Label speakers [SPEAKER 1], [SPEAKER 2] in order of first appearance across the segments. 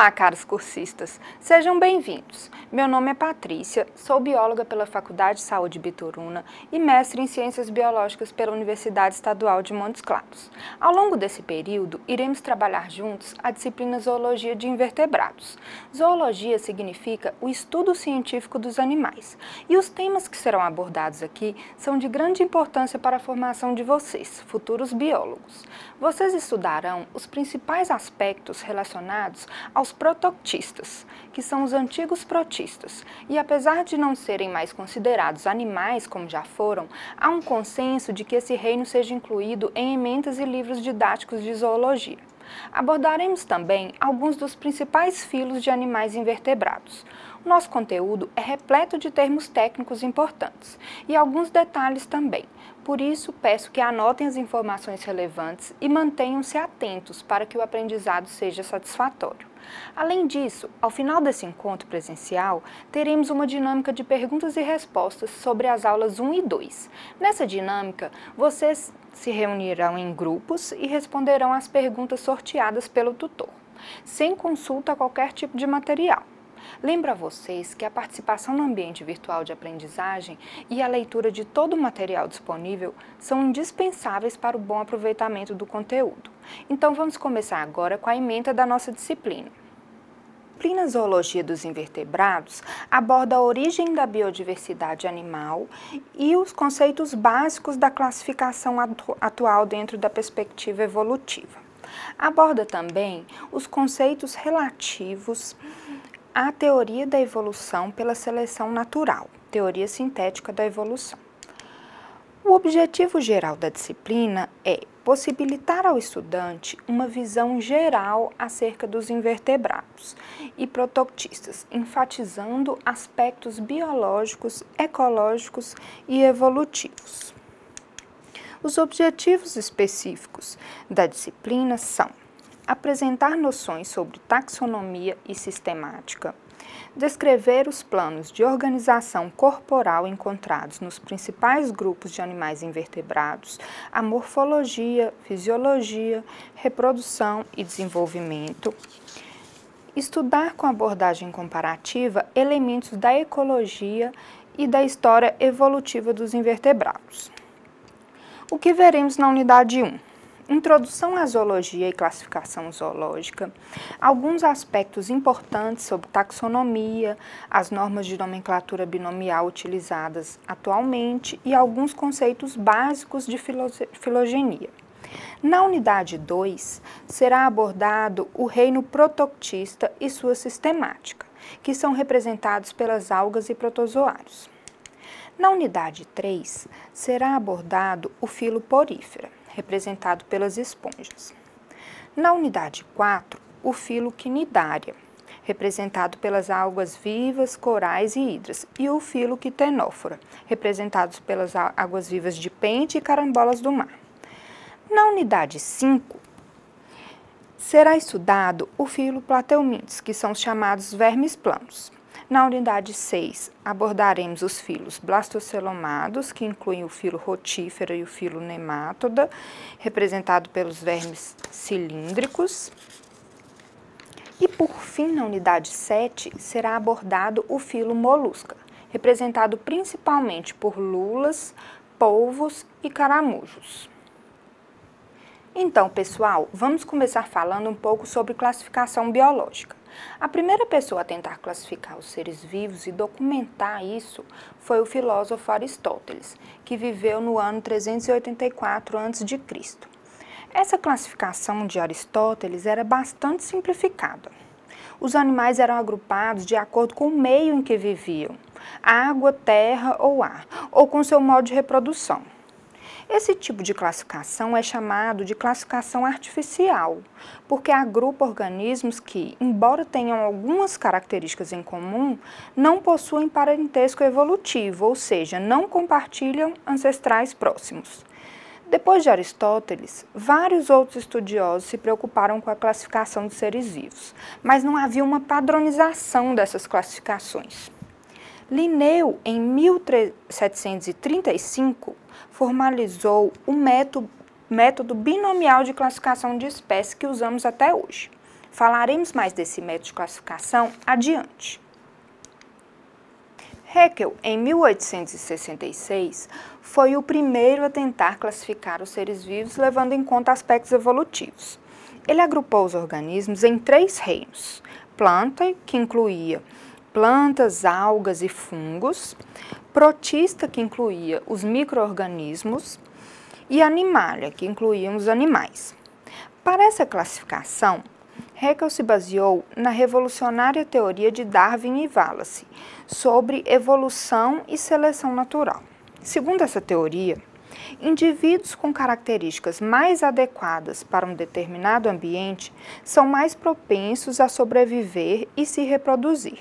[SPEAKER 1] Olá, caros cursistas, sejam bem-vindos. Meu nome é Patrícia, sou bióloga pela Faculdade de Saúde Bituruna e mestre em Ciências Biológicas pela Universidade Estadual de Montes Claros. Ao longo desse período, iremos trabalhar juntos a disciplina Zoologia de Invertebrados. Zoologia significa o estudo científico dos animais, e os temas que serão abordados aqui são de grande importância para a formação de vocês, futuros biólogos. Vocês estudarão os principais aspectos relacionados aos protoctistas, que são os antigos protistas, e apesar de não serem mais considerados animais como já foram, há um consenso de que esse reino seja incluído em ementas e livros didáticos de zoologia. Abordaremos também alguns dos principais filos de animais invertebrados. O nosso conteúdo é repleto de termos técnicos importantes e alguns detalhes também. Por isso, peço que anotem as informações relevantes e mantenham-se atentos para que o aprendizado seja satisfatório. Além disso, ao final desse encontro presencial, teremos uma dinâmica de perguntas e respostas sobre as aulas 1 e 2. Nessa dinâmica, vocês se reunirão em grupos e responderão às perguntas sorteadas pelo tutor, sem consulta a qualquer tipo de material. Lembro a vocês que a participação no ambiente virtual de aprendizagem e a leitura de todo o material disponível são indispensáveis para o bom aproveitamento do conteúdo. Então vamos começar agora com a ementa da nossa disciplina. A disciplina Zoologia dos Invertebrados aborda a origem da biodiversidade animal e os conceitos básicos da classificação atual dentro da perspectiva evolutiva. Aborda também os conceitos relativos à teoria da evolução pela seleção natural, teoria sintética da evolução. O objetivo geral da disciplina é possibilitar ao estudante uma visão geral acerca dos invertebrados e protoctistas, enfatizando aspectos biológicos, ecológicos e evolutivos. Os objetivos específicos da disciplina são apresentar noções sobre taxonomia e sistemática, descrever os planos de organização corporal encontrados nos principais grupos de animais invertebrados, a morfologia, fisiologia, reprodução e desenvolvimento, estudar com abordagem comparativa elementos da ecologia e da história evolutiva dos invertebrados. O que veremos na unidade 1? Introdução à zoologia e classificação zoológica, alguns aspectos importantes sobre taxonomia, as normas de nomenclatura binomial utilizadas atualmente e alguns conceitos básicos de filogenia. Na unidade 2, será abordado o reino protoctista e sua sistemática, que são representados pelas algas e protozoários. Na unidade 3, será abordado o filo porífera, representado pelas esponjas. Na unidade 4, o filo Cnidaria, representado pelas algas vivas, corais e hidras, e o filo Quitenófora, representados pelas águas vivas de pente e carambolas do mar. Na unidade 5, será estudado o filo Plateumintes, que são os chamados vermes planos. Na unidade 6, abordaremos os filos blastocelomados, que incluem o filo rotífera e o filo nemátoda, representado pelos vermes cilíndricos. E, por fim, na unidade 7, será abordado o filo molusca, representado principalmente por lulas, polvos e caramujos. Então, pessoal, vamos começar falando um pouco sobre classificação biológica. A primeira pessoa a tentar classificar os seres vivos e documentar isso foi o filósofo Aristóteles, que viveu no ano 384 a.C. Essa classificação de Aristóteles era bastante simplificada. Os animais eram agrupados de acordo com o meio em que viviam, água, terra ou ar, ou com seu modo de reprodução. Esse tipo de classificação é chamado de classificação artificial, porque agrupa organismos que, embora tenham algumas características em comum, não possuem parentesco evolutivo, ou seja, não compartilham ancestrais próximos. Depois de Aristóteles, vários outros estudiosos se preocuparam com a classificação de seres vivos, mas não havia uma padronização dessas classificações. Linneu, em 1735, formalizou o método binomial de classificação de espécies que usamos até hoje. Falaremos mais desse método de classificação adiante. Haeckel, em 1866, foi o primeiro a tentar classificar os seres vivos levando em conta aspectos evolutivos. Ele agrupou os organismos em 3 reinos: planta, que incluía plantas, algas e fungos; protista, que incluía os micro-organismos; e animalia, que incluía os animais. Para essa classificação, Haeckel se baseou na revolucionária teoria de Darwin e Wallace sobre evolução e seleção natural. Segundo essa teoria, indivíduos com características mais adequadas para um determinado ambiente são mais propensos a sobreviver e se reproduzir.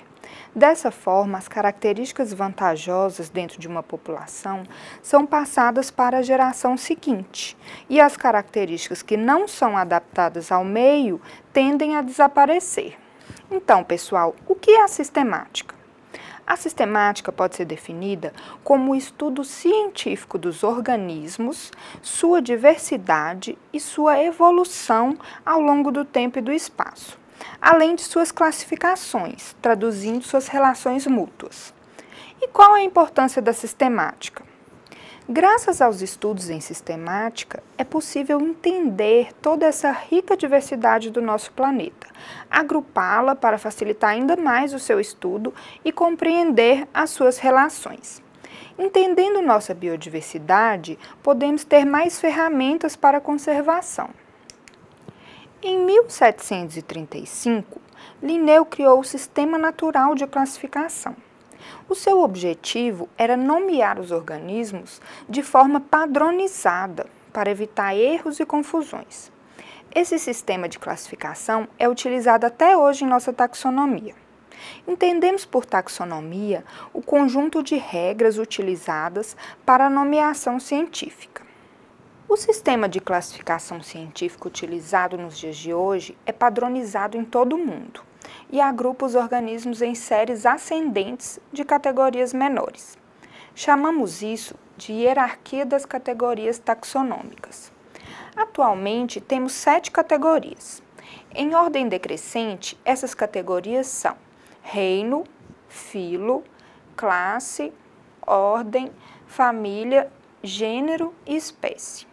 [SPEAKER 1] Dessa forma, as características vantajosas dentro de uma população são passadas para a geração seguinte, e as características que não são adaptadas ao meio tendem a desaparecer. Então, pessoal, o que é a sistemática? A sistemática pode ser definida como o estudo científico dos organismos, sua diversidade e sua evolução ao longo do tempo e do espaço, além de suas classificações, traduzindo suas relações mútuas. E qual é a importância da sistemática? Graças aos estudos em sistemática, é possível entender toda essa rica diversidade do nosso planeta, agrupá-la para facilitar ainda mais o seu estudo e compreender as suas relações. Entendendo nossa biodiversidade, podemos ter mais ferramentas para a conservação. Em 1735, Linneu criou o Sistema Natural de Classificação. O seu objetivo era nomear os organismos de forma padronizada, para evitar erros e confusões. Esse sistema de classificação é utilizado até hoje em nossa taxonomia. Entendemos por taxonomia o conjunto de regras utilizadas para a nomeação científica. O sistema de classificação científica utilizado nos dias de hoje é padronizado em todo o mundo e agrupa os organismos em séries ascendentes de categorias menores. Chamamos isso de hierarquia das categorias taxonômicas. Atualmente, temos 7 categorias. Em ordem decrescente, essas categorias são reino, filo, classe, ordem, família, gênero e espécie.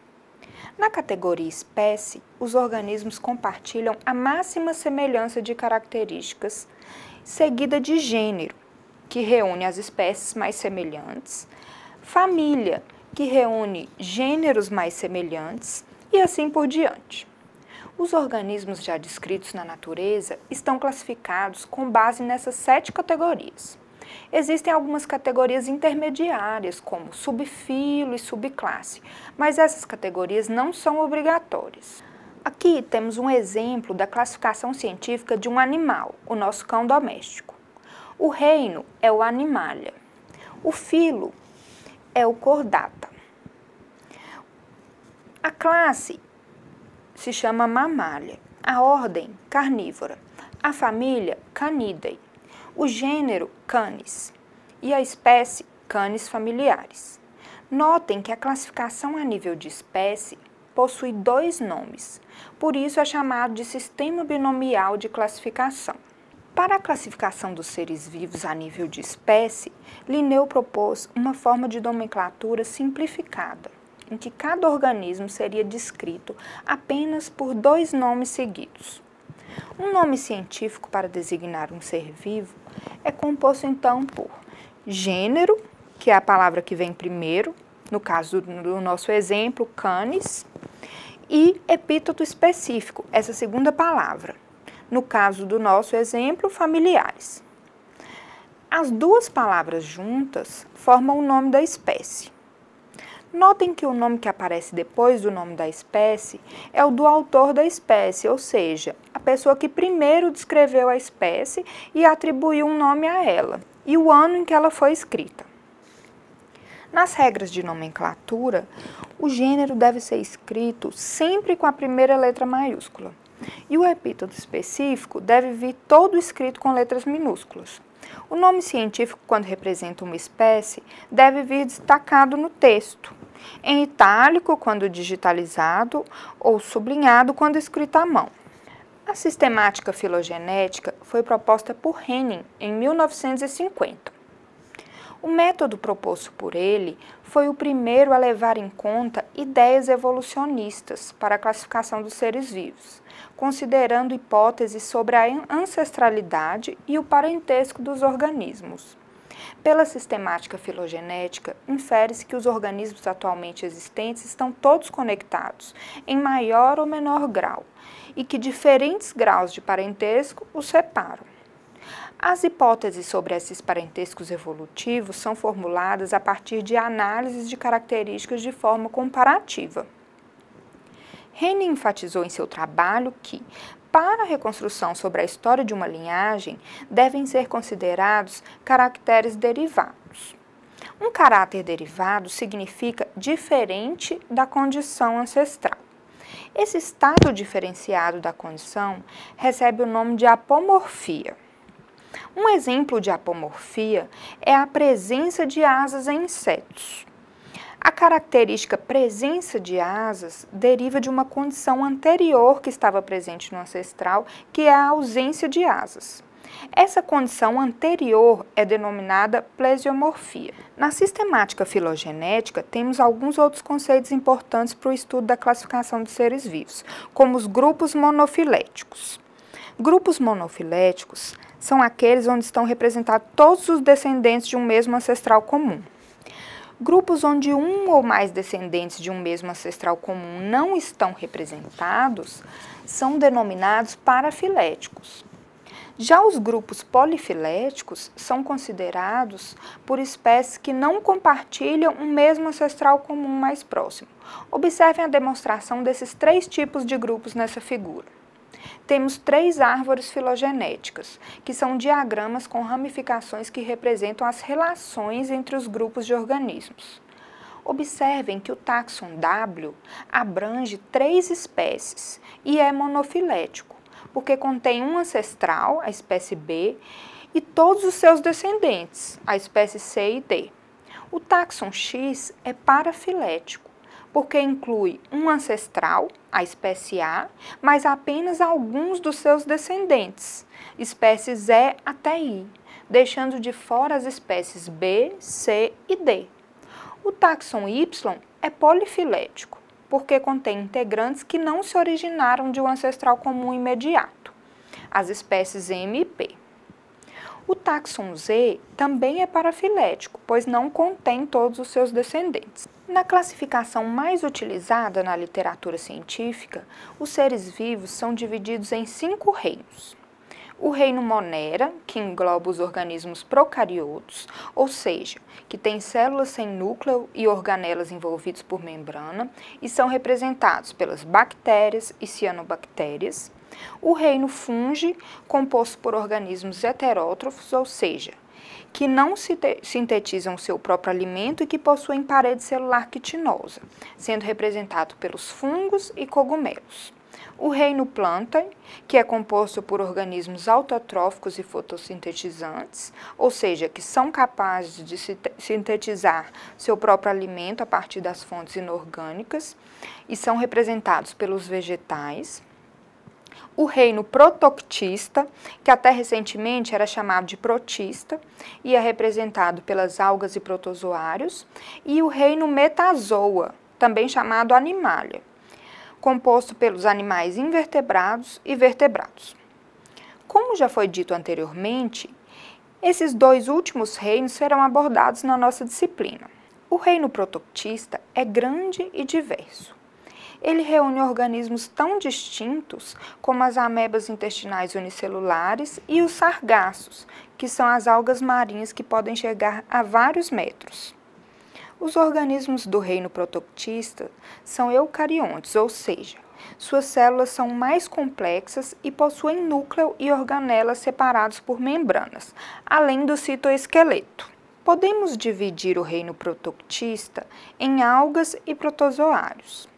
[SPEAKER 1] Na categoria espécie, os organismos compartilham a máxima semelhança de características, seguida de gênero, que reúne as espécies mais semelhantes, família, que reúne gêneros mais semelhantes, e assim por diante. Os organismos já descritos na natureza estão classificados com base nessas 7 categorias. Existem algumas categorias intermediárias, como subfilo e subclasse, mas essas categorias não são obrigatórias. Aqui temos um exemplo da classificação científica de um animal, o nosso cão doméstico. O reino é o Animalia. O filo é o Chordata. A classe se chama Mammalia. A ordem, Carnívora. A família, Canidae. O gênero, Canis, e a espécie, Canis familiares. Notem que a classificação a nível de espécie possui 2 nomes, por isso é chamado de sistema binomial de classificação. Para a classificação dos seres vivos a nível de espécie, Linneu propôs uma forma de nomenclatura simplificada, em que cada organismo seria descrito apenas por 2 nomes seguidos. Um nome científico para designar um ser vivo é composto então por gênero, que é a palavra que vem primeiro, no caso do nosso exemplo, canis, e epíteto específico, essa segunda palavra, no caso do nosso exemplo, familiares. As 2 palavras juntas formam o nome da espécie. Notem que o nome que aparece depois do nome da espécie é o do autor da espécie, ou seja, a pessoa que primeiro descreveu a espécie e atribuiu um nome a ela, e o ano em que ela foi escrita. Nas regras de nomenclatura, o gênero deve ser escrito sempre com a primeira letra maiúscula, e o epíteto específico deve vir todo escrito com letras minúsculas. O nome científico, quando representa uma espécie, deve vir destacado no texto, em itálico quando digitalizado ou sublinhado quando escrito à mão. A sistemática filogenética foi proposta por Henning em 1950. O método proposto por ele foi o primeiro a levar em conta ideias evolucionistas para a classificação dos seres vivos, considerando hipóteses sobre a ancestralidade e o parentesco dos organismos. Pela sistemática filogenética, infere-se que os organismos atualmente existentes estão todos conectados, em maior ou menor grau, e que diferentes graus de parentesco os separam. As hipóteses sobre esses parentescos evolutivos são formuladas a partir de análises de características de forma comparativa. Henning enfatizou em seu trabalho que, para a reconstrução sobre a história de uma linhagem, devem ser considerados caracteres derivados. Um caráter derivado significa diferente da condição ancestral. Esse estado diferenciado da condição recebe o nome de apomorfia. Um exemplo de apomorfia é a presença de asas em insetos. A característica presença de asas deriva de uma condição anterior que estava presente no ancestral, que é a ausência de asas. Essa condição anterior é denominada plesiomorfia. Na sistemática filogenética, temos alguns outros conceitos importantes para o estudo da classificação de seres vivos, como os grupos monofiléticos. Grupos monofiléticos são aqueles onde estão representados todos os descendentes de um mesmo ancestral comum. Grupos onde um ou mais descendentes de um mesmo ancestral comum não estão representados são denominados parafiléticos. Já os grupos polifiléticos são considerados por espécies que não compartilham um mesmo ancestral comum mais próximo. Observem a demonstração desses três tipos de grupos nessa figura. Temos três árvores filogenéticas, que são diagramas com ramificações que representam as relações entre os grupos de organismos. Observem que o táxon W abrange três espécies e é monofilético, porque contém um ancestral, a espécie B, e todos os seus descendentes, a espécie C e D. O táxon X é parafilético, porque inclui um ancestral, a espécie A, mas apenas alguns dos seus descendentes, espécies E até I, deixando de fora as espécies B, C e D. O táxon Y é polifilético, porque contém integrantes que não se originaram de um ancestral comum imediato, as espécies M e P. O táxon Z também é parafilético, pois não contém todos os seus descendentes. Na classificação mais utilizada na literatura científica, os seres vivos são divididos em 5 reinos. O reino Monera, que engloba os organismos procariotos, ou seja, que tem células sem núcleo e organelas envolvidos por membrana, e são representados pelas bactérias e cianobactérias. O reino Fungi, composto por organismos heterótrofos, ou seja, que não sintetizam seu próprio alimento e que possuem parede celular quitinosa, sendo representado pelos fungos e cogumelos. O reino Plantae, que é composto por organismos autotróficos e fotossintetizantes, ou seja, que são capazes de sintetizar seu próprio alimento a partir das fontes inorgânicas e são representados pelos vegetais. O reino Protoctista, que até recentemente era chamado de protista e é representado pelas algas e protozoários, e o reino Metazoa, também chamado Animalia, composto pelos animais invertebrados e vertebrados. Como já foi dito anteriormente, esses dois últimos reinos serão abordados na nossa disciplina. O reino Protoctista é grande e diverso. Ele reúne organismos tão distintos como as amebas intestinais unicelulares e os sargassos, que são as algas marinhas que podem chegar a vários metros. Os organismos do reino protoctista são eucariontes, ou seja, suas células são mais complexas e possuem núcleo e organelas separados por membranas, além do citoesqueleto. Podemos dividir o reino protoctista em algas e protozoários.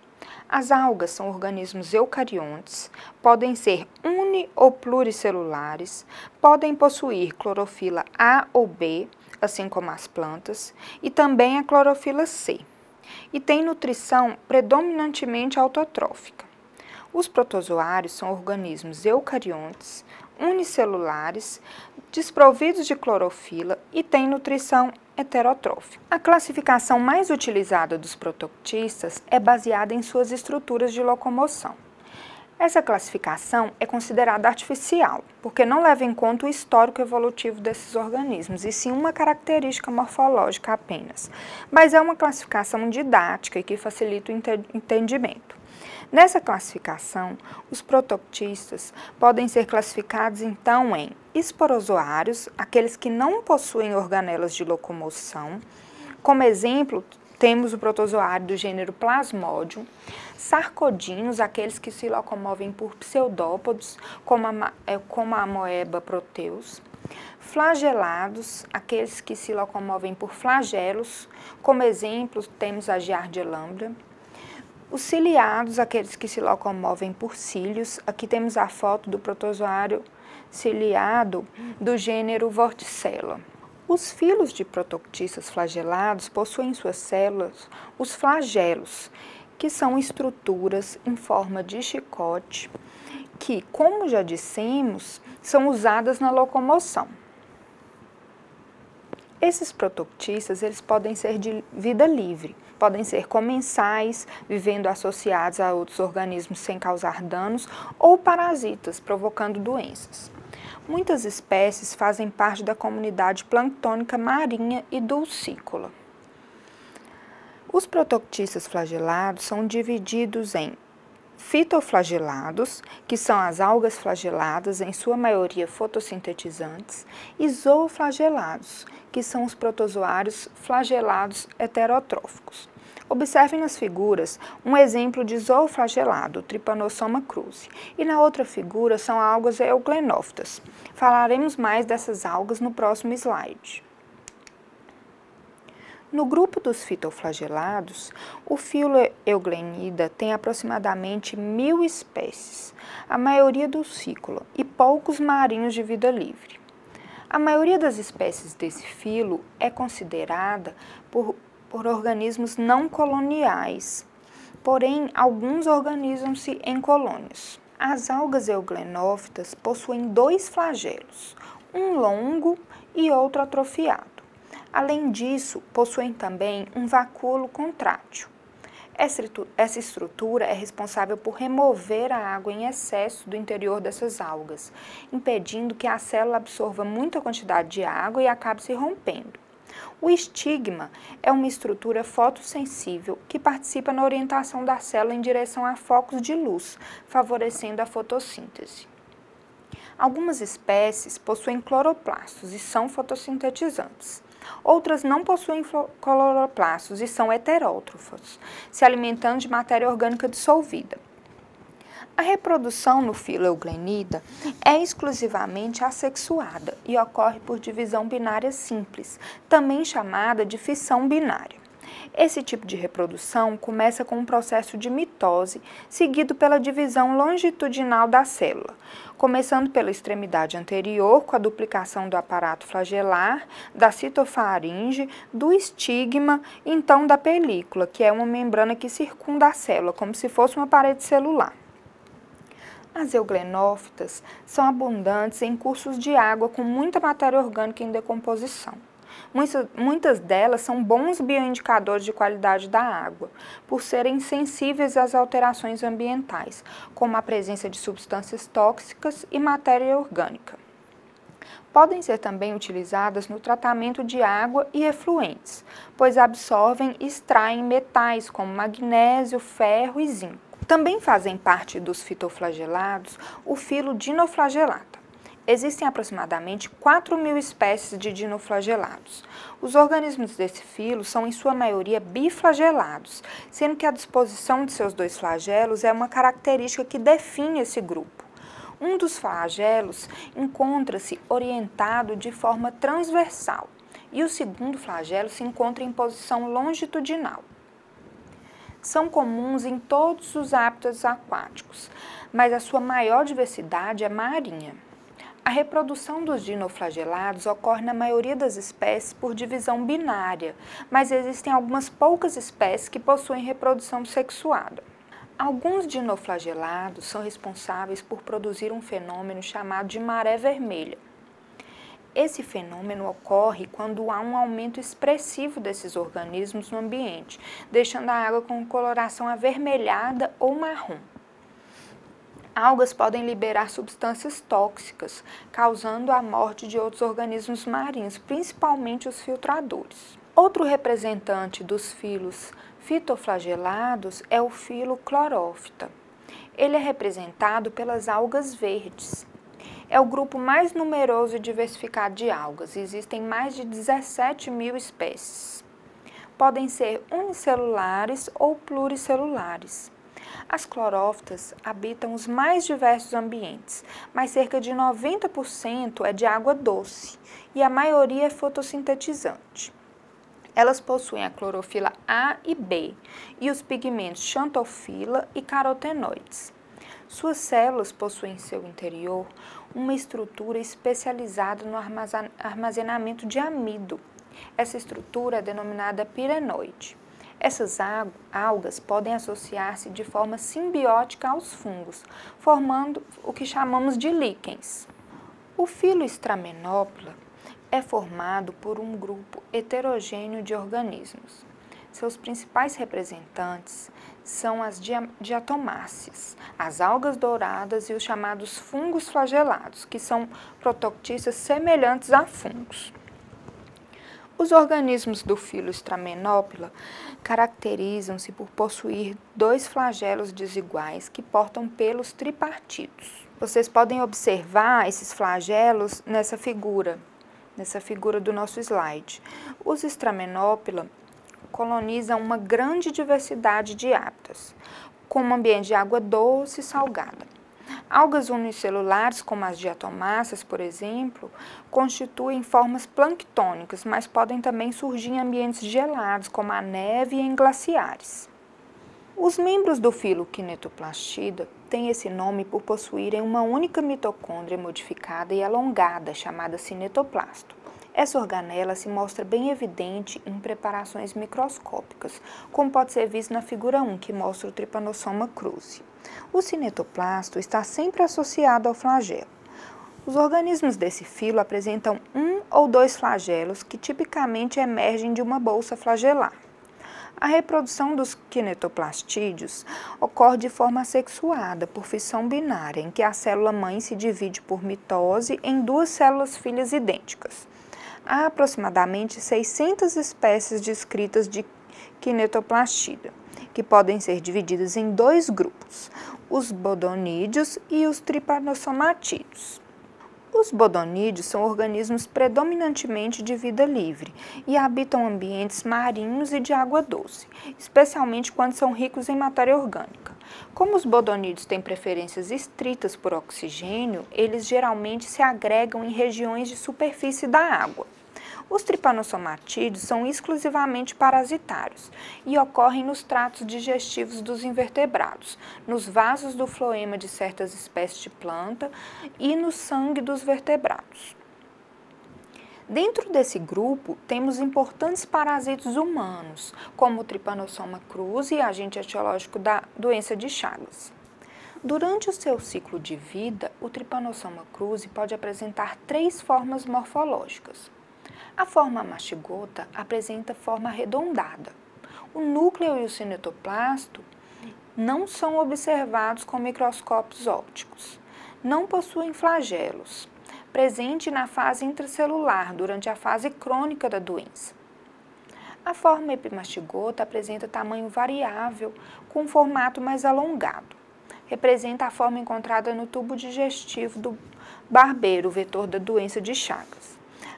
[SPEAKER 1] As algas são organismos eucariontes, podem ser uni- ou pluricelulares, podem possuir clorofila A ou B, assim como as plantas, e também a clorofila C, e têm nutrição predominantemente autotrófica. Os protozoários são organismos eucariontes, unicelulares, desprovidos de clorofila e têm nutrição heterotrófica. A classificação mais utilizada dos protoctistas é baseada em suas estruturas de locomoção. Essa classificação é considerada artificial, porque não leva em conta o histórico evolutivo desses organismos, e sim uma característica morfológica apenas. Mas é uma classificação didática e que facilita o entendimento. Nessa classificação, os protoctistas podem ser classificados então em esporozoários, aqueles que não possuem organelas de locomoção. Como exemplo, temos o protozoário do gênero Plasmodium, sarcodinos, aqueles que se locomovem por pseudópodos, como a amoeba Proteus, flagelados, aqueles que se locomovem por flagelos, como exemplo, temos a Giardia lambda, os ciliados, aqueles que se locomovem por cílios, aqui temos a foto do protozoário ciliado do gênero Vorticella. Os filos de protoctistas flagelados possuem em suas células os flagelos, que são estruturas em forma de chicote, que, como já dissemos, são usadas na locomoção. Esses protoctistas, eles podem ser de vida livre, podem ser comensais, vivendo associados a outros organismos sem causar danos, ou parasitas, provocando doenças. Muitas espécies fazem parte da comunidade planctônica marinha e dulcícola. Os protoctistas flagelados são divididos em fitoflagelados, que são as algas flageladas, em sua maioria fotossintetizantes, e zooflagelados, que são os protozoários flagelados heterotróficos. Observem nas figuras um exemplo de zooflagelado, o Trypanosoma cruzi, e na outra figura são algas euglenófitas. Falaremos mais dessas algas no próximo slide. No grupo dos fitoflagelados, o filo Euglenida tem aproximadamente 1000 espécies, a maioria dulcícola, e poucos marinhos de vida livre. A maioria das espécies desse filo é considerada por organismos não coloniais, porém alguns organizam-se em colônias. As algas euglenófitas possuem 2 flagelos, um longo e outro atrofiado. Além disso, possuem também um vacúolo contrátil. Essa estrutura é responsável por remover a água em excesso do interior dessas algas, impedindo que a célula absorva muita quantidade de água e acabe se rompendo. O estigma é uma estrutura fotossensível que participa na orientação da célula em direção a focos de luz, favorecendo a fotossíntese. Algumas espécies possuem cloroplastos e são fotossintetizantes. Outras não possuem cloroplastos e são heterótrofos, se alimentando de matéria orgânica dissolvida. A reprodução no filo Euglenida é exclusivamente assexuada e ocorre por divisão binária simples, também chamada de fissão binária. Esse tipo de reprodução começa com um processo de mitose, seguido pela divisão longitudinal da célula, começando pela extremidade anterior, com a duplicação do aparato flagelar, da citofaringe, do estigma e então da película, que é uma membrana que circunda a célula, como se fosse uma parede celular. As euglenófitas são abundantes em cursos de água com muita matéria orgânica em decomposição. Muitas delas são bons bioindicadores de qualidade da água, por serem sensíveis às alterações ambientais, como a presença de substâncias tóxicas e matéria orgânica. Podem ser também utilizadas no tratamento de água e efluentes, pois absorvem e extraem metais como magnésio, ferro e zinco. Também fazem parte dos fitoflagelados o filo Dinoflagellata. Existem aproximadamente 4.000 espécies de dinoflagelados. Os organismos desse filo são, em sua maioria, biflagelados, sendo que a disposição de seus 2 flagelos é uma característica que define esse grupo. Um dos flagelos encontra-se orientado de forma transversal e o segundo flagelo se encontra em posição longitudinal. São comuns em todos os hábitats aquáticos, mas a sua maior diversidade é marinha. A reprodução dos dinoflagelados ocorre na maioria das espécies por divisão binária, mas existem algumas poucas espécies que possuem reprodução sexuada. Alguns dinoflagelados são responsáveis por produzir um fenômeno chamado de maré vermelha. Esse fenômeno ocorre quando há um aumento expressivo desses organismos no ambiente, deixando a água com coloração avermelhada ou marrom. Algas podem liberar substâncias tóxicas, causando a morte de outros organismos marinhos, principalmente os filtradores. Outro representante dos filos fitoflagelados é o filo Chlorophyta. Ele é representado pelas algas verdes. É o grupo mais numeroso e diversificado de algas. Existem mais de 17 mil espécies. Podem ser unicelulares ou pluricelulares. As clorófitas habitam os mais diversos ambientes, mas cerca de 90% é de água doce e a maioria é fotossintetizante. Elas possuem a clorofila A e B e os pigmentos xantofila e carotenoides. Suas células possuem em seu interior uma estrutura especializada no armazenamento de amido. Essa estrutura é denominada pirenoide. Essas algas podem associar-se de forma simbiótica aos fungos, formando o que chamamos de líquens. O filo Stramenopla é formado por um grupo heterogêneo de organismos. Seus principais representantes são as diatomáceas, as algas douradas e os chamados fungos flagelados, que são protoctistas semelhantes a fungos. Os organismos do filo Stramenopla caracterizam-se por possuir dois flagelos desiguais que portam pelos tripartidos. Vocês podem observar esses flagelos nessa figura do nosso slide. Os Stramenopla colonizam uma grande diversidade de hábitats, como ambiente de água doce e salgada. Algas unicelulares, como as diatomáceas, por exemplo, constituem formas planctônicas, mas podem também surgir em ambientes gelados, como a neve e em glaciares. Os membros do filo Kinetoplastida têm esse nome por possuírem uma única mitocôndria modificada e alongada, chamada cinetoplasto. Essa organela se mostra bem evidente em preparações microscópicas, como pode ser visto na figura 1, que mostra o Trypanosoma cruzi. O cinetoplasto está sempre associado ao flagelo. Os organismos desse filo apresentam um ou dois flagelos que tipicamente emergem de uma bolsa flagelar. A reprodução dos kinetoplastídeos ocorre de forma assexuada, por fissão binária, em que a célula-mãe se divide por mitose em duas células filhas idênticas. Há aproximadamente 600 espécies descritas de kinetoplastida, que podem ser divididas em dois grupos, os bodonídeos e os tripanosomatídeos. Os bodonídeos são organismos predominantemente de vida livre e habitam ambientes marinhos e de água doce, especialmente quando são ricos em matéria orgânica. Como os bodonídeos têm preferências estritas por oxigênio, eles geralmente se agregam em regiões de superfície da água. Os tripanosomatídeos são exclusivamente parasitários e ocorrem nos tratos digestivos dos invertebrados, nos vasos do floema de certas espécies de planta e no sangue dos vertebrados. Dentro desse grupo, temos importantes parasitos humanos, como o Trypanosoma cruzi, agente etiológico da doença de Chagas. Durante o seu ciclo de vida, o Trypanosoma cruzi pode apresentar três formas morfológicas. A forma mastigota apresenta forma arredondada. O núcleo e o cinetoplasto não são observados com microscópios ópticos. Não possuem flagelos, presente na fase intracelular, durante a fase crônica da doença. A forma epimastigota apresenta tamanho variável, com um formato mais alongado. Representa a forma encontrada no tubo digestivo do barbeiro, vetor da doença de Chagas.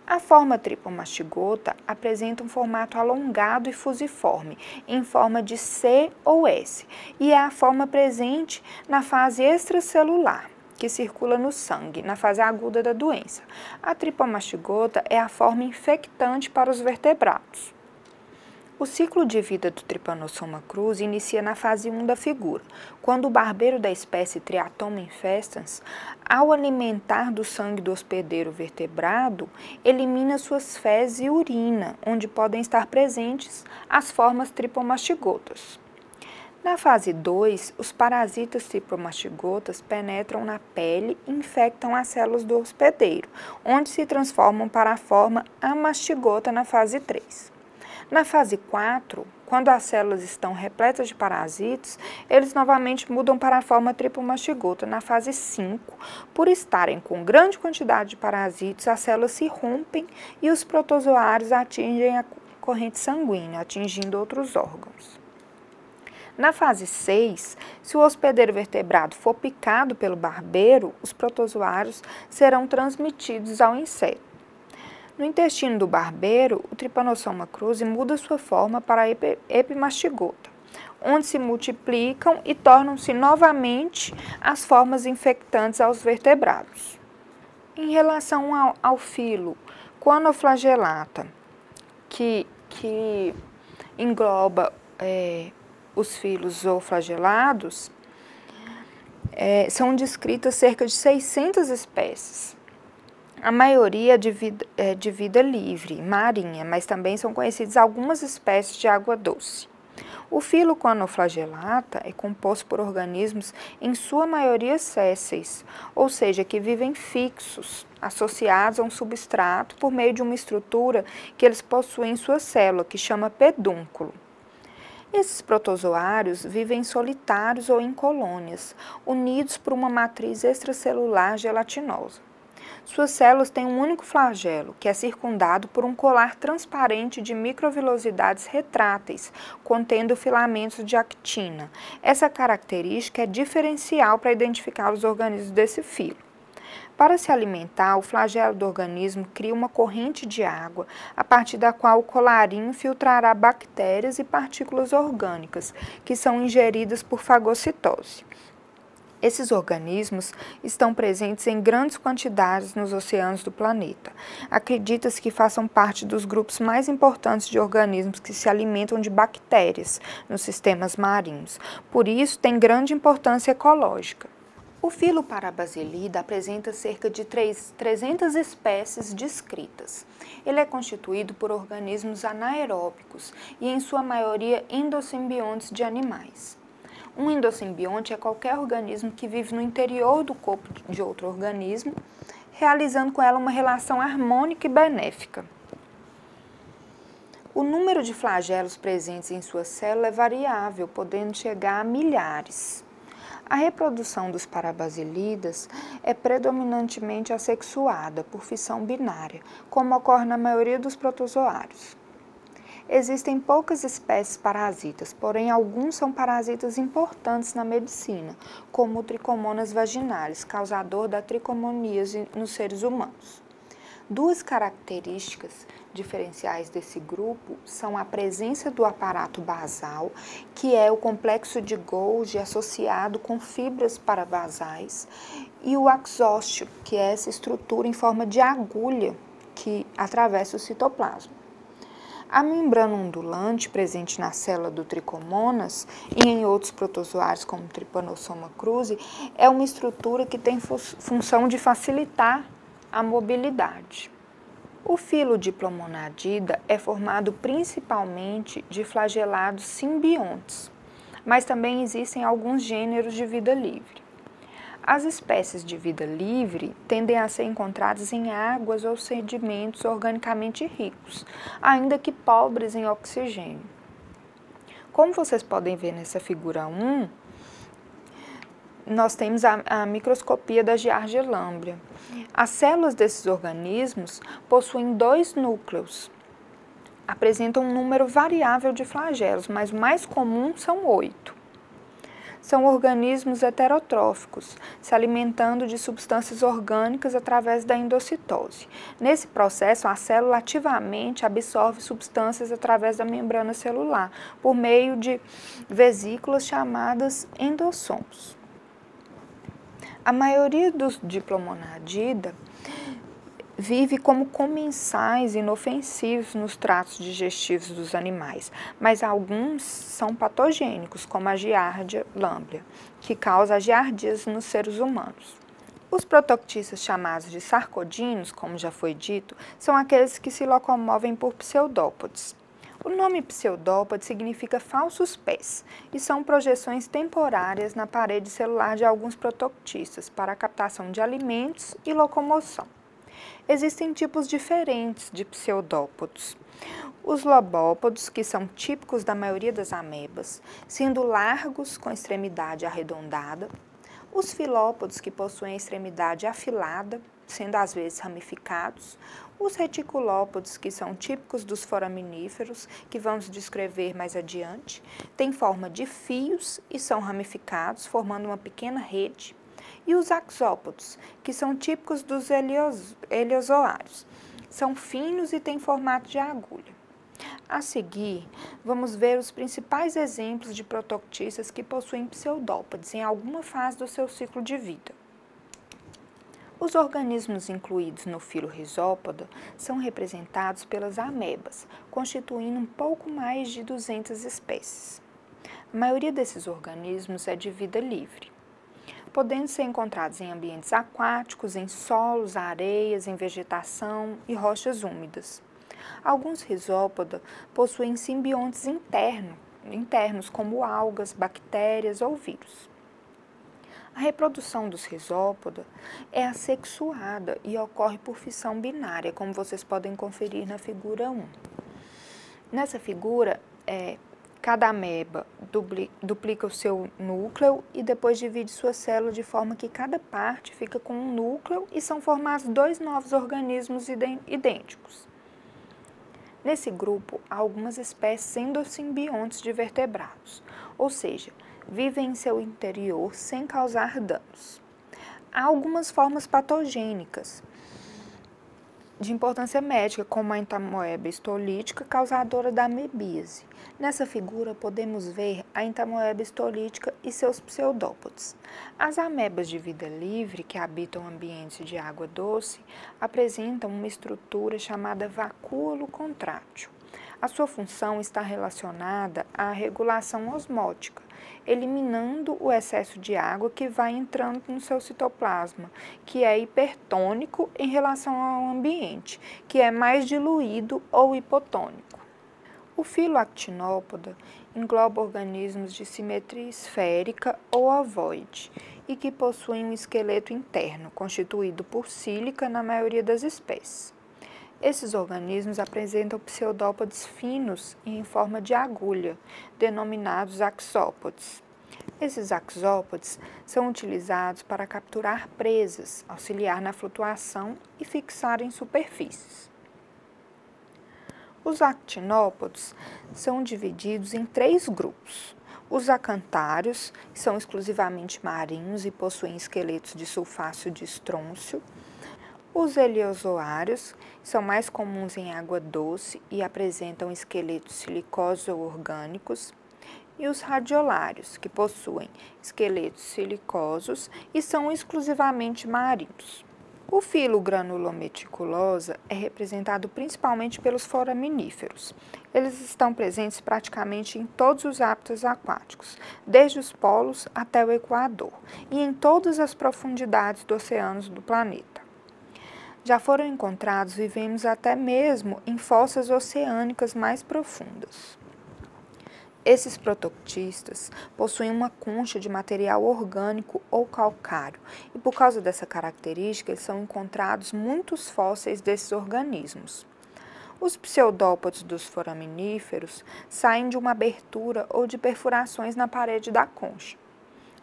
[SPEAKER 1] A forma tripomastigota apresenta um formato alongado e fusiforme, em forma de C ou S, e é a forma presente na fase extracelular, que circula no sangue, na fase aguda da doença. A tripomastigota é a forma infectante para os vertebrados. O ciclo de vida do Trypanosoma cruzi inicia na fase 1 da figura, quando o barbeiro da espécie Triatoma infestans, ao alimentar do sangue do hospedeiro vertebrado, elimina suas fezes e urina, onde podem estar presentes as formas tripomastigotas. Na fase 2, os parasitas tripromastigotas penetram na pele e infectam as células do hospedeiro, onde se transformam para a forma amastigota na fase 3. Na fase 4, quando as células estão repletas de parasitas, eles novamente mudam para a forma tripromastigota. Na fase 5, por estarem com grande quantidade de parasitas, as células se rompem e os protozoários atingem a corrente sanguínea, atingindo outros órgãos. Na fase 6, se o hospedeiro vertebrado for picado pelo barbeiro, os protozoários serão transmitidos ao inseto. No intestino do barbeiro, o Trypanosoma cruzi muda sua forma para a epimastigota, onde se multiplicam e tornam-se novamente as formas infectantes aos vertebrados. Em relação ao filo Choanoflagellata, que engloba os filos zooflagelados, são descritas cerca de 600 espécies. A maioria é de vida livre, marinha, mas também são conhecidas algumas espécies de água doce. O filo Choanoflagellata é composto por organismos, em sua maioria sésseis, ou seja, que vivem fixos, associados a um substrato por meio de uma estrutura que eles possuem em sua célula, que chama pedúnculo. Esses protozoários vivem solitários ou em colônias, unidos por uma matriz extracelular gelatinosa. Suas células têm um único flagelo, que é circundado por um colar transparente de microvilosidades retráteis, contendo filamentos de actina. Essa característica é diferencial para identificar os organismos desse filo. Para se alimentar, o flagelo do organismo cria uma corrente de água, a partir da qual o colarinho filtrará bactérias e partículas orgânicas, que são ingeridas por fagocitose. Esses organismos estão presentes em grandes quantidades nos oceanos do planeta. Acredita-se que façam parte dos grupos mais importantes de organismos que se alimentam de bactérias nos sistemas marinhos. Por isso, tem grande importância ecológica. O filo Parabaselida apresenta cerca de 300 espécies descritas. Ele é constituído por organismos anaeróbicos e, em sua maioria, endosimbiontes de animais. Um endosimbionte é qualquer organismo que vive no interior do corpo de outro organismo, realizando com ela uma relação harmônica e benéfica. O número de flagelos presentes em sua célula é variável, podendo chegar a milhares. A reprodução dos parabaselidas é predominantemente assexuada, por fissão binária, como ocorre na maioria dos protozoários. Existem poucas espécies parasitas, porém alguns são parasitas importantes na medicina, como o Trichomonas vaginalis, causador da tricomoníase nos seres humanos. Duas características diferenciais desse grupo são a presença do aparato basal, que é o complexo de Golgi associado com fibras parabasais, e o axóstio, que é essa estrutura em forma de agulha que atravessa o citoplasma. A membrana ondulante presente na célula do Trichomonas e em outros protozoários como o Trypanosoma cruzi é uma estrutura que tem função de facilitar a mobilidade. O filo Diplomonadida é formado principalmente de flagelados simbiontes, mas também existem alguns gêneros de vida livre. As espécies de vida livre tendem a ser encontradas em águas ou sedimentos organicamente ricos, ainda que pobres em oxigênio. Como vocês podem ver nessa figura 1, nós temos a microscopia da Giardia lamblia. As células desses organismos possuem 2 núcleos. Apresentam um número variável de flagelos, mas o mais comum são 8. São organismos heterotróficos, se alimentando de substâncias orgânicas através da endocitose. Nesse processo, a célula ativamente absorve substâncias através da membrana celular, por meio de vesículas chamadas endossomos. A maioria dos Diplomonadida vive como comensais inofensivos nos tratos digestivos dos animais, mas alguns são patogênicos, como a Giardia lamblia, que causa a giardíase nos seres humanos. Os protoctistas chamados de sarcodinos, como já foi dito, são aqueles que se locomovem por pseudópodes. O nome pseudópode significa falsos pés e são projeções temporárias na parede celular de alguns protoctistas para a captação de alimentos e locomoção. Existem tipos diferentes de pseudópodos. Os lobópodos, que são típicos da maioria das amebas, sendo largos com extremidade arredondada. Os filópodos, que possuem a extremidade afilada, sendo às vezes ramificados. Os reticulópodos, que são típicos dos foraminíferos, que vamos descrever mais adiante, têm forma de fios e são ramificados, formando uma pequena rede. E os axópodos, que são típicos dos heliozoários, são finos e têm formato de agulha. A seguir, vamos ver os principais exemplos de protoctistas que possuem pseudópodes em alguma fase do seu ciclo de vida. Os organismos incluídos no filo Rhizópoda são representados pelas amebas, constituindo um pouco mais de 200 espécies. A maioria desses organismos é de vida livre, podendo ser encontrados em ambientes aquáticos, em solos, areias, em vegetação e rochas úmidas. Alguns Rhizópoda possuem simbiontes internos, como algas, bactérias ou vírus. A reprodução dos Rhizópoda é assexuada e ocorre por fissão binária, como vocês podem conferir na figura 1. Nessa figura, cada ameba duplica o seu núcleo e depois divide sua célula de forma que cada parte fica com um núcleo e são formados 2 novos organismos idênticos. Nesse grupo, há algumas espécies endosimbiontes de vertebrados, ou seja, vivem em seu interior sem causar danos. Há algumas formas patogênicas de importância médica, como a entamoeba histolítica, causadora da amebíase. Nessa figura, podemos ver a entamoeba histolítica e seus pseudópodes. As amebas de vida livre, que habitam ambientes de água doce, apresentam uma estrutura chamada vacúolo contrátil. A sua função está relacionada à regulação osmótica, eliminando o excesso de água que vai entrando no seu citoplasma, que é hipertônico em relação ao ambiente, que é mais diluído ou hipotônico. O filo Actinópoda engloba organismos de simetria esférica ou ovoide e que possuem um esqueleto interno, constituído por sílica na maioria das espécies. Esses organismos apresentam pseudópodes finos e em forma de agulha, denominados axópodes. Esses axópodes são utilizados para capturar presas, auxiliar na flutuação e fixar em superfícies. Os actinópodes são divididos em 3 grupos. Os acantários são exclusivamente marinhos e possuem esqueletos de sulfácio de estrôncio. Os heliozoários são mais comuns em água doce e apresentam esqueletos silicosos ou orgânicos. E os radiolários, que possuem esqueletos silicosos e são exclusivamente marinhos. O filo granulometiculosa é representado principalmente pelos foraminíferos. Eles estão presentes praticamente em todos os hábitats aquáticos, desde os polos até o Equador, e em todas as profundidades dos oceanos do planeta. Já foram encontrados vivemos até mesmo em fossas oceânicas mais profundas. Esses protoctistas possuem uma concha de material orgânico ou calcário e, por causa dessa característica, são encontrados muitos fósseis desses organismos. Os pseudópodes dos foraminíferos saem de uma abertura ou de perfurações na parede da concha.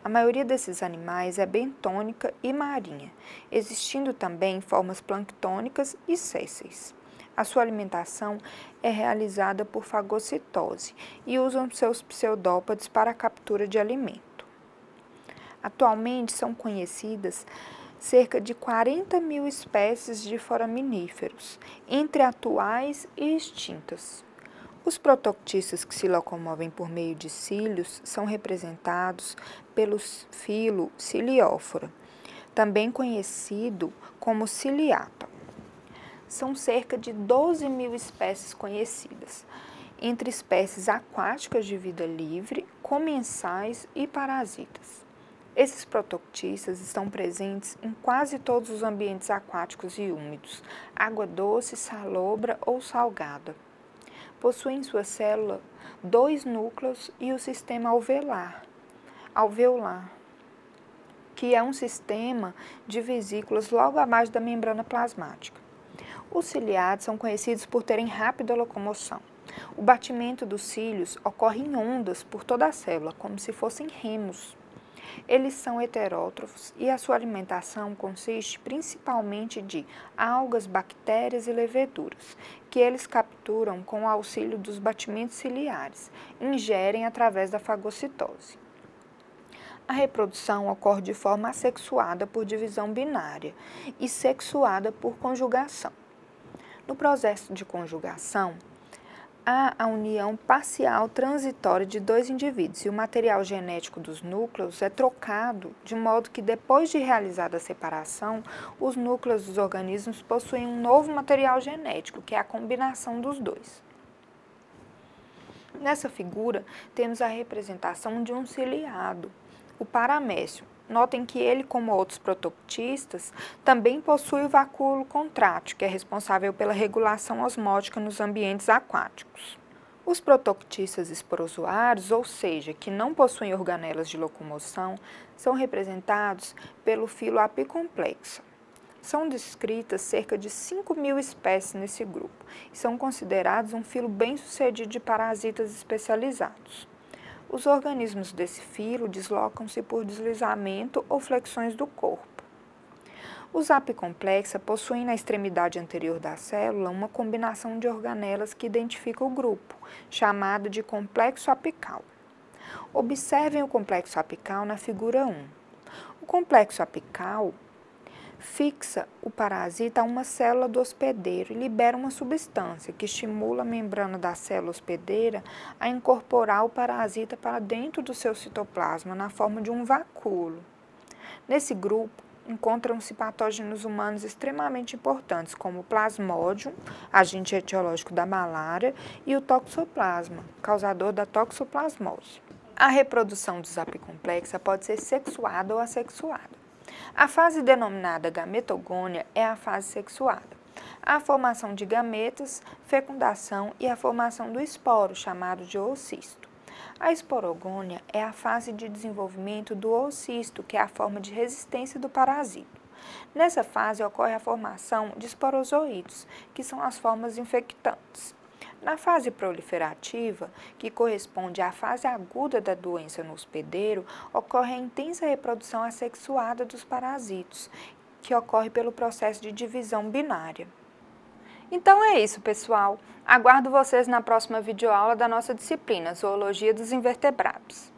[SPEAKER 1] A maioria desses animais é bentônica e marinha, existindo também formas planctônicas e sésseis. A sua alimentação é realizada por fagocitose e usam seus pseudópodes para a captura de alimento. Atualmente são conhecidas cerca de 40.000 espécies de foraminíferos, entre atuais e extintas. Os protoctistas que se locomovem por meio de cílios são representados pelo filo Ciliófora, também conhecido como ciliata. São cerca de 12.000 espécies conhecidas, entre espécies aquáticas de vida livre, comensais e parasitas. Esses protoctistas estão presentes em quase todos os ambientes aquáticos e úmidos, água doce, salobra ou salgada. possui em sua célula 2 núcleos e o sistema alveolar, que é um sistema de vesículas logo abaixo da membrana plasmática. Os ciliados são conhecidos por terem rápida locomoção. O batimento dos cílios ocorre em ondas por toda a célula, como se fossem remos. Eles são heterótrofos e a sua alimentação consiste principalmente de algas, bactérias e leveduras, que eles capturam com o auxílio dos batimentos ciliares, ingerem através da fagocitose. A reprodução ocorre de forma assexuada por divisão binária e sexuada por conjugação. No processo de conjugação, há a união parcial transitória de 2 indivíduos e o material genético dos núcleos é trocado de modo que, depois de realizada a separação, os núcleos dos organismos possuem um novo material genético, que é a combinação dos dois. Nessa figura, temos a representação de um ciliado, o paramécio. Notem que ele, como outros protoctistas, também possui o vacúolo contrátil, que é responsável pela regulação osmótica nos ambientes aquáticos. Os protoctistas esporozoários, ou seja, que não possuem organelas de locomoção, são representados pelo filo apicomplexa. São descritas cerca de 5.000 espécies nesse grupo e são considerados um filo bem-sucedido de parasitas especializados. Os organismos desse filo deslocam-se por deslizamento ou flexões do corpo. Os apicomplexa possuem na extremidade anterior da célula uma combinação de organelas que identifica o grupo, chamado de complexo apical. Observem o complexo apical na figura 1. O complexo apical fixa o parasita a uma célula do hospedeiro e libera uma substância que estimula a membrana da célula hospedeira a incorporar o parasita para dentro do seu citoplasma na forma de um vacúolo. Nesse grupo, encontram-se patógenos humanos extremamente importantes, como o Plasmodium, agente etiológico da malária, e o Toxoplasma, causador da toxoplasmose. A reprodução dos apicomplexa pode ser sexuada ou assexuada. A fase denominada gametogônia é a fase sexuada. Há a formação de gametas, fecundação e a formação do esporo, chamado de oocisto. A esporogônia é a fase de desenvolvimento do oocisto, que é a forma de resistência do parasito. Nessa fase ocorre a formação de esporozoítos, que são as formas infectantes. Na fase proliferativa, que corresponde à fase aguda da doença no hospedeiro, ocorre a intensa reprodução assexuada dos parasitos, que ocorre pelo processo de divisão binária. Então é isso, pessoal. Aguardo vocês na próxima videoaula da nossa disciplina, Zoologia dos Invertebrados.